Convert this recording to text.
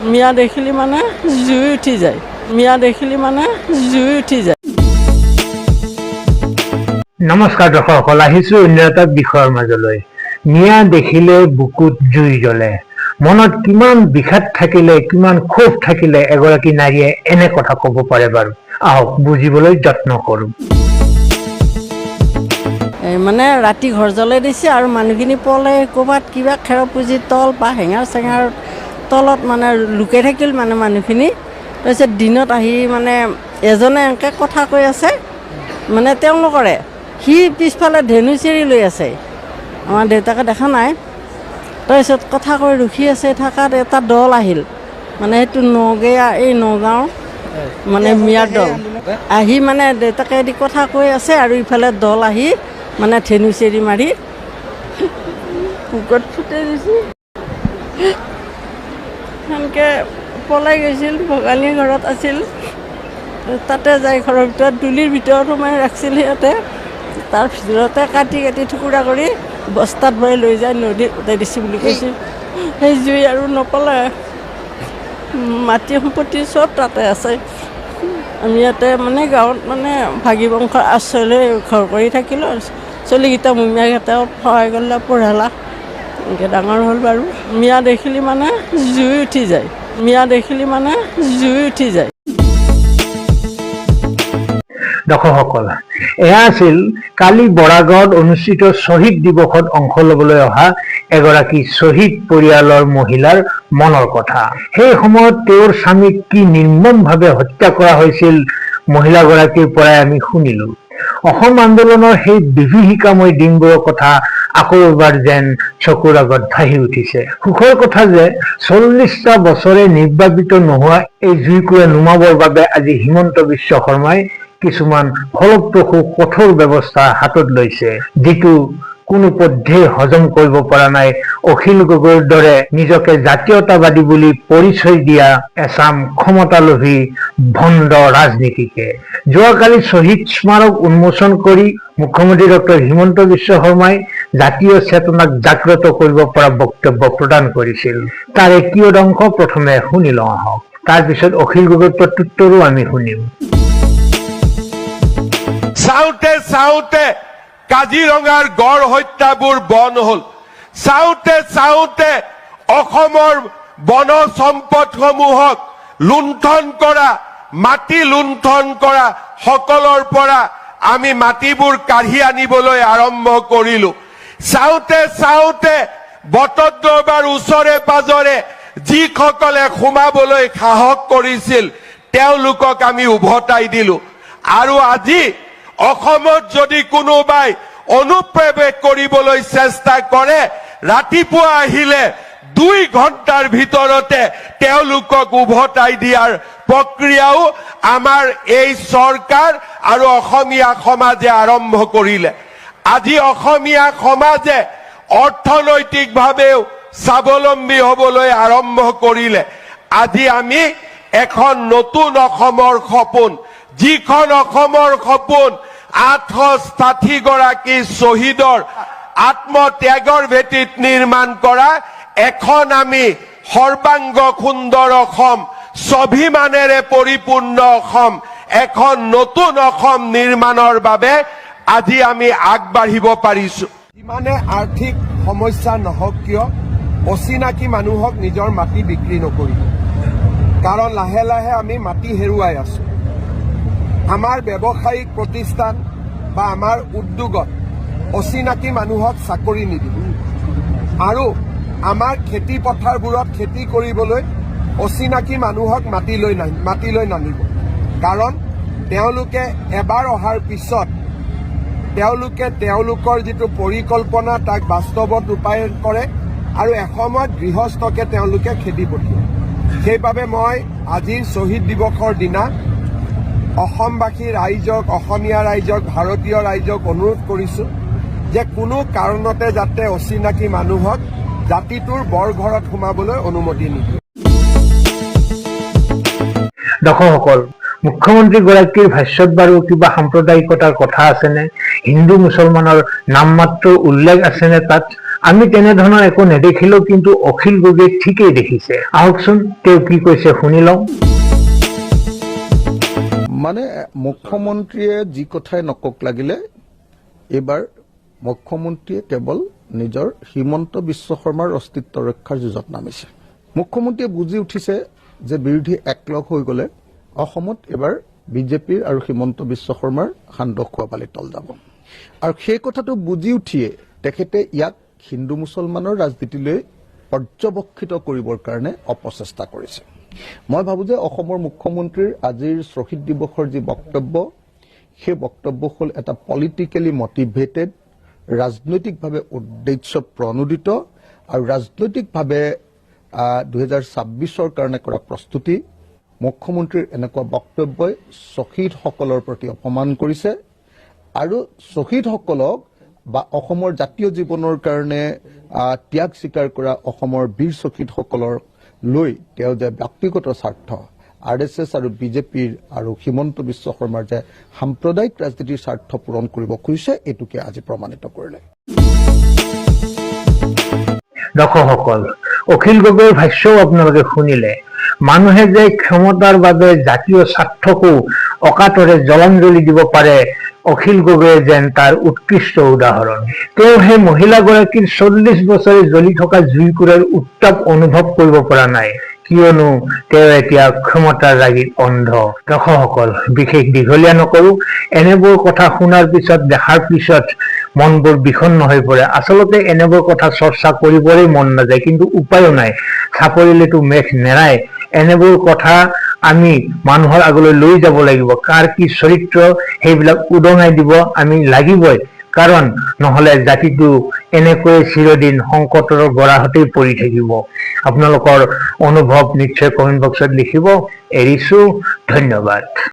মিয়া দেখিলে মানে জুই উঠি যায়, মিয়া দেখিলে মানে জুই উঠি যায়। নমস্কাৰ দৰ্শকসকল, আহিছো অন্য এটা বিষয়ৰ মাজলৈ। মিয়া দেখিলে বুকুত জুই জ্বলে। মনত কিমান বিষাদ থাকিলে, কিমান ক্ষোভ থাকিলে এগৰাকী নাৰীয়ে এনে কথা ক'ব পাৰে বাৰু? আহক বুজিবলৈ যত্ন কৰোঁ। মানে ৰাতি ঘৰ জ্বলাই দিছে আৰু মানুহখিনি পলাই ক'ৰবাত কিবা খেৰ পুঁজিৰ তল বা হেঙাৰ চেঙাৰ তলত মানে লুকাই থাকিল মানে মানুহখিনি। তাৰপিছত দিনত আহি মানে এজনে এনেকৈ কথা কৈ আছে, মানে তেওঁলোকৰে সি পিছফালে ধেনু চেৰি লৈ আছে, আমাৰ দেউতাকে দেখা নাই। তাৰপিছত কথা কৈ ৰখি আছে, থকাত এটা দল আহিল, মানে সেইটো নগাঁও মানে মিয়াৰ দল আহি মানে দেউতাকে এদি কথা কৈ আছে আৰু ইফালে দল আহি মানে ধেনু চেৰি মাৰি বুকত ফুটাই দিছে। সেনেকৈ পলাই গৈছিল, ভগালী ঘৰত আছিল, তাতে যাই ঘৰৰ ভিতৰত দুলিৰ ভিতৰত সোমাই ৰাখিছিল সিহঁতে। তাৰ ভিতৰতে কাটি কাটি টুকুৰা কৰি বস্তাত ভৰাই লৈ যায় নদীত উঠাই দিছে বুলি কৈছিল। সেই জুই আৰু নপলাই, মাটি সম্পত্তি চব তাতে আছে। আমি ইয়াতে মানে গাঁৱত মানে ভাগি বংশৰ আশ্ৰয় লৈ ঘৰ কৰি থাকিলোঁ আৰু চলিকেইটা মুমিয়াকেইটাও সহায় কৰিলে, পঢ়ালা, এনেকৈ ডাঙৰ হ'ল বাৰু। মিয়া দেখিলে মানে জুই উঠি যায়, মিয়া দেখিলে মানে জুই উঠি যায়। দৰ্শকসকল, এয়া আছিল কালি বৰাগাঁৱত অনুষ্ঠিত শ্বহীদ দিৱসত অংশ ল'বলৈ অহা এগৰাকী শ্বহীদ পৰিয়ালৰ মহিলাৰ মনৰ কথা। সেই সময়ত তেওঁৰ স্বামীক কি নিৰ্মমভাৱে হত্যা কৰা হৈছিল মহিলাগৰাকীৰ পৰাই আমি শুনিলো। অসম আন্দোলনৰ সেই বিভীষিকাময় দিনবোৰৰ কথা আকৌ এবাৰ যেন চকুৰ আগত ভাহি উঠিছে। সুখৰ কথা যে 40টা বছৰে নিৰ্বাপিত নোহোৱা এই জুইকুৰা নুমাবৰ বাবে আজি হিমন্ত বিশ্ব শৰ্মাই কিছুমান ফলপ্ৰসূ কঠোৰ ব্যৱস্থা হাতত লৈছে, যিটো কোনো পধ্যেই হজম কৰিব পৰা নাই অখিল গগৈৰ দৰে নিজকে জাতীয়তাবাদী বুলি পৰিচয় দিয়া এচাম ক্ষমতালোভী ভণ্ড ৰাজনীতিকে। যোৱাকালি শ্বহীদ স্মাৰক উন্মোচন কৰি মুখ্যমন্ত্ৰী ডক্টৰ হিমন্ত বিশ্ব শৰ্মাই জাতীয় চেতনাক জাগ্ৰত কৰিব পৰা বক্তব্য প্ৰদান কৰিছিল। তাৰে কিয়দংশ প্ৰথমে শুনি লওঁ আহক, তাৰপিছত অখিল গগৈৰ প্ৰত্যুত্তৰো আমি শুনিম। চাওঁতে চাওঁতে কাজিৰঙাৰ গড় হত্যাবোৰ বন্ধ হ'ল। চাওঁতে চাওঁতে অসমৰ বন সম্পদসমূহক লুণ্ঠন কৰা, মাটি লুণ্ঠন কৰা সকলৰ পৰা আমি মাটিবোৰ কাঢ়ি আনিবলৈ আৰম্ভ কৰিলো। চাওঁতে চাওঁতে বটদ্ৰৱাৰ ওচৰে পাজৰে যিসকলে সোমাবলৈ সাহস কৰিছিল তেওঁলোকক আমি উভতাই দিলো। আৰু আজি অসমত যদি কোনোবাই অনুপ্ৰৱেশ কৰিবলৈ চেষ্টা কৰে, ৰাতিপুৱা আহিলে 2 ঘণ্টাৰ ভিতৰতে তেওঁলোকক উভতাই দিয়াৰ প্ৰক্ৰিয়াও আমাৰ এই চৰকাৰ আৰু অসমীয়া সমাজে আৰম্ভ কৰিলে। আজি অসমীয়া সমাজে অৰ্থনৈতিকভাৱেও স্বাৱলম্বী হ'বলৈ আৰম্ভ কৰিলে। আজি আমি এখন নতুন অসমৰ সপোন, যিখন অসমৰ সপোন 860 গৰাকী শ্বহীদৰ আত্মত্যাগৰ ভেটিত নিৰ্মাণ কৰা এখন আমি সৰ্বাংগ সুন্দৰ অসম, স্বাভিমানেৰে পৰিপূৰ্ণ অসম, এখন নতুন অসম নিৰ্মাণৰ বাবে আজি আমি আগবাঢ়িব পাৰিছো। যিমানে আৰ্থিক সমস্যা নহওক কিয় অচিনাকি মানুহক নিজৰ মাটি বিক্ৰী নকৰিব, কাৰণ লাহে লাহে আমি মাটি হেৰুৱাই আছো। আমাৰ ব্যৱসায়িক প্ৰতিষ্ঠান বা আমাৰ উদ্যোগত অচিনাকি মানুহক চাকৰি নিদিব আৰু আমাৰ খেতি পথাৰবোৰত খেতি কৰিবলৈ অচিনাকি মানুহক মাটিলৈ নানিব, কাৰণ তেওঁলোকে এবাৰ অহাৰ পিছত তেওঁলোকে তেওঁলোকৰ যিটো পৰিকল্পনা তাক বাস্তৱত ৰূপায়ণ কৰে আৰু এসময়ত গৃহস্থকে তেওঁলোকে খেদি পঠিয়ায়। সেইবাবে মই আজিৰ শ্বহীদ দিৱসৰ দিনা অসমবাসী ৰাইজক, অসমীয়া ৰাইজক, ভাৰতীয় ৰাইজক অনুৰোধ কৰিছো যে কোনো কাৰণতে যাতে অচিনাকি মানুহক জাতিটোৰ বৰঘৰত সোমাবলৈ অনুমতি নিদিয়ে। দৰ্শকসকল, মুখ্যমন্ত্ৰীগৰাকীৰ ভাষ্যত বাৰু কিবা সাম্প্ৰদায়িকতাৰ কথা আছেনে? হিন্দু মুছলমানৰ নামমাত্ৰ উল্লেখ আছেনে তাত? আমি তেনেধৰণৰ একো নেদেখিলেও কিন্তু অখিল গগৈ ঠিকেই দেখিছে। আহকচোন তেওঁ কি কৈছে শুনি লওঁ। মানে মুখ্যমন্ত্ৰীয়ে যি কথাই নকওক লাগিলে এইবাৰ মুখ্যমন্ত্ৰীয়ে কেৱল নিজৰ হিমন্ত বিশ্ব শৰ্মাৰ অস্তিত্ব ৰক্ষাৰ যুঁজত নামিছে। মুখ্যমন্ত্ৰীয়ে বুজি উঠিছে যে বিৰোধী একলগ হৈ গ'লে অসমত এবাৰ বিজেপিৰ আৰু হিমন্ত বিশ্ব শৰ্মাৰ সান্দহ খোৱা পালি তল যাব, আৰু সেই কথাটো বুজি উঠিয়ে তেখেতে ইয়াক হিন্দু মুছলমানৰ ৰাজনীতিলৈ পৰ্যবক্ষিত কৰিবৰ কাৰণে অপচেষ্টা কৰিছে। মই ভাবো যে অসমৰ মুখ্যমন্ত্ৰীৰ আজিৰ শ্বহীদ দিৱসৰ যি বক্তব্য, সেই বক্তব্য হ'ল এটা পলিটিকেলি মটিভেটেড, ৰাজনৈতিকভাৱে উদ্দেশ্য প্ৰণোদিত আৰু ৰাজনৈতিকভাৱে 2026ৰ কাৰণে কৰা প্ৰস্তুতি। মুখ্যমন্ত্ৰীৰ এনেকুৱা বক্তব্যই শ্বহীদসকলৰ প্ৰতি অপমান কৰিছে আৰু শ্বহীদসকলক বা অসমৰ জাতীয় জীৱনৰ কাৰণে ত্যাগ স্বীকাৰ কৰা অসমৰ বীৰ শ্বহীদসকলৰ লৈ তেওঁ যে ব্যক্তিগত স্বাৰ্থ, RSS আৰু বিজেপিৰ আৰু হিমন্ত বিশ্ব শৰ্মাৰ যে সাম্প্ৰদায়িক ৰাজনীতিৰ স্বাৰ্থ পূৰণ কৰিব খুজিছে, এইটোকে আজি প্ৰমাণিত কৰিলে। দৰ্শকসকল, অখিল গগৈৰ ভাষ্যও আপোনালোকে শুনিলে। মানুহে যে ক্ষমতাৰ বাবে জাতীয় স্বাৰ্থকো অকাতৰে জলাঞ্জলি দিব পাৰে, অখিল গগৈয়ে যেন তাৰ উৎকৃষ্ট উদাহৰণ। তেওঁ সেই মহিলাগৰাকীৰ 40 বছৰে জ্বলি থকা জুইকুৰাৰ উত্তাপ অনুভৱ কৰিব পৰা নাই, কিয়নো তেওঁ এতিয়া ক্ষমতাৰ ৰাগীত অন্ধ। দৰ্শকসকল, বিশেষ দীঘলীয়া নকৰো। এনেবোৰ কথা শুনাৰ পিছত, দেখাৰ পিছত মনবোৰ বিষণ্ণ হৈ পৰে। আচলতে এনেবোৰ কথা চৰ্চা কৰিবৰেই মন নাযায়, কিন্তু উপায়ো নাই, চাপৰিলেতো মেঘ নেৰাই। এনেবোৰ কথা আমি মানুহৰ আগলৈ লৈ যাব লাগিব। কাৰ কি চৰিত্ৰ সেইবিলাক উদঙাই দিব আমি লাগিবই, কাৰণ নহলে জাতিটো এনেকৈয়ে চিৰদিন সংকটৰ গৰাহতেই পৰি থাকিব। আপোনালোকৰ অনুভৱ নিশ্চয় কমেণ্ট বক্সত লিখিব। এৰিছো, ধন্যবাদ।